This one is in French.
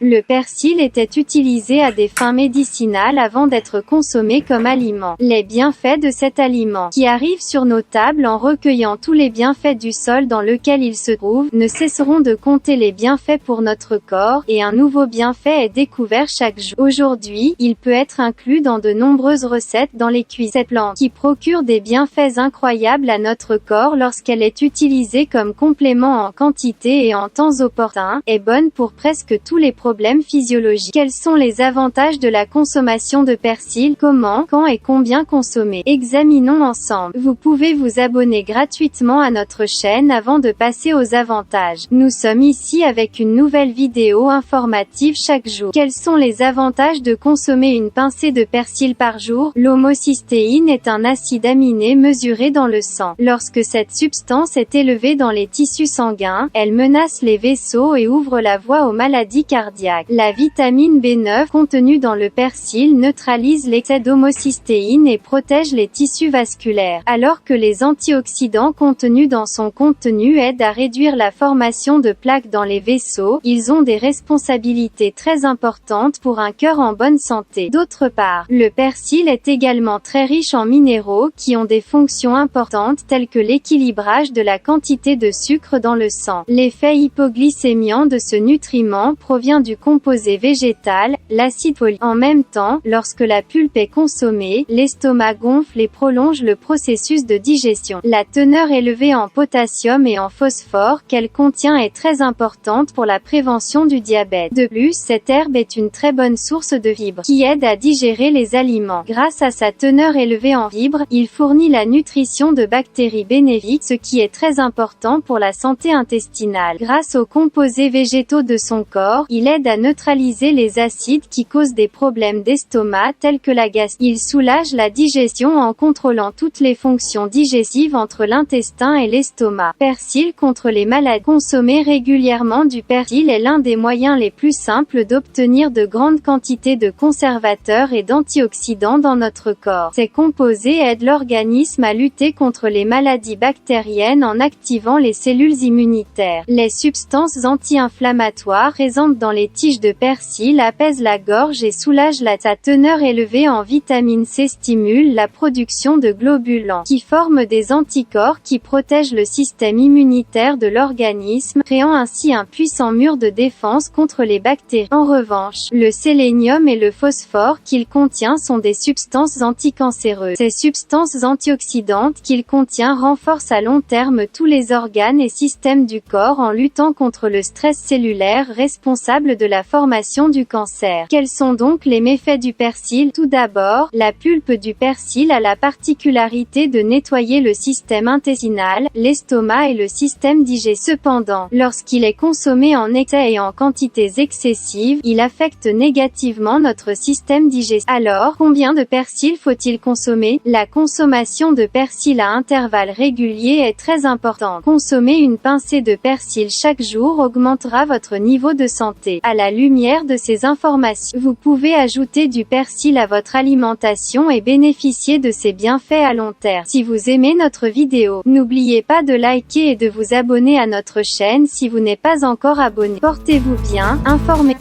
Le persil était utilisé à des fins médicinales avant d'être consommé comme aliment. Les bienfaits de cet aliment, qui arrive sur nos tables en recueillant tous les bienfaits du sol dans lequel il se trouve, ne cesseront de compter les bienfaits pour notre corps, et un nouveau bienfait est découvert chaque jour. Aujourd'hui, il peut être inclus dans de nombreuses recettes dans les cuisines. Cette plante, qui procure des bienfaits incroyables à notre corps lorsqu'elle est utilisée comme complément en quantité et en temps opportun, est bonne pour presque tous les problèmes physiologiques. Quels sont les avantages de la consommation de persil? Comment, quand et combien consommer? Examinons ensemble. Vous pouvez vous abonner gratuitement à notre chaîne avant de passer aux avantages. Nous sommes ici avec une nouvelle vidéo informative chaque jour. Quels sont les avantages de consommer une pincée de persil par jour? L'homocystéine est un acide aminé mesuré dans le sang. Lorsque cette substance est élevée dans les tissus sanguins, elle menace les vaisseaux et ouvre la voie aux maladies cardiaques. La vitamine B9 contenue dans le persil neutralise l'excès d'homocystéine et protège les tissus vasculaires, alors que les antioxydants contenus dans son contenu aident à réduire la formation de plaques dans les vaisseaux. Ils ont des responsabilités très importantes pour un cœur en bonne santé. D'autre part, le persil est également très riche en minéraux qui ont des fonctions importantes telles que l'équilibrage de la quantité de sucre dans le sang. L'effet hypoglycémiant de ce nutriment provient du composé végétal, l'acide folique. En même temps, lorsque la pulpe est consommée, l'estomac gonfle et prolonge le processus de digestion. La teneur élevée en potassium et en phosphore qu'elle contient est très importante pour la prévention du diabète. De plus, cette herbe est une très bonne source de fibres, qui aide à digérer les aliments. Grâce à sa teneur élevée en fibres, il fournit la nutrition de bactéries bénéfiques, ce qui est très important pour la santé intestinale. Grâce aux composés végétaux de son corps, il aide à neutraliser les acides qui causent des problèmes d'estomac tels que la gastrite. Il soulage la digestion en contrôlant toutes les fonctions digestives entre l'intestin et l'estomac. Persil contre les maladies. Consommer régulièrement du persil est l'un des moyens les plus simples d'obtenir de grandes quantités de conservateurs et d'antioxydants dans notre corps. Ces composés aident l'organisme à lutter contre les maladies bactériennes en activant les cellules immunitaires. Les substances anti-inflammatoires présentes dans les tiges de persil apaisent la gorge et soulagent sa teneur élevée en vitamine C stimule la production de globules blancs, qui forment des anticorps qui protègent le système immunitaire de l'organisme, créant ainsi un puissant mur de défense contre les bactéries. En revanche, le sélénium et le phosphore qu'il contient sont des substances anticancéreuses. Ces substances antioxydantes qu'il contient renforcent à long terme tous les organes et systèmes du corps en luttant contre le stress cellulaire responsable de la formation du cancer. Quels sont donc les méfaits du persil? Tout d'abord, la pulpe du persil a la particularité de nettoyer le système intestinal, l'estomac et le système digestif. Cependant, lorsqu'il est consommé en excès et en quantités excessives, il affecte négativement notre système digestif. Alors, combien de persil faut-il consommer? La consommation de persil à intervalles réguliers est très importante. Consommer une pincée de persil chaque jour augmentera votre niveau de santé. À la lumière de ces informations, vous pouvez ajouter du persil à votre alimentation et bénéficier de ses bienfaits à long terme. Si vous aimez notre vidéo, n'oubliez pas de liker et de vous abonner à notre chaîne si vous n'êtes pas encore abonné. Portez-vous bien, informez.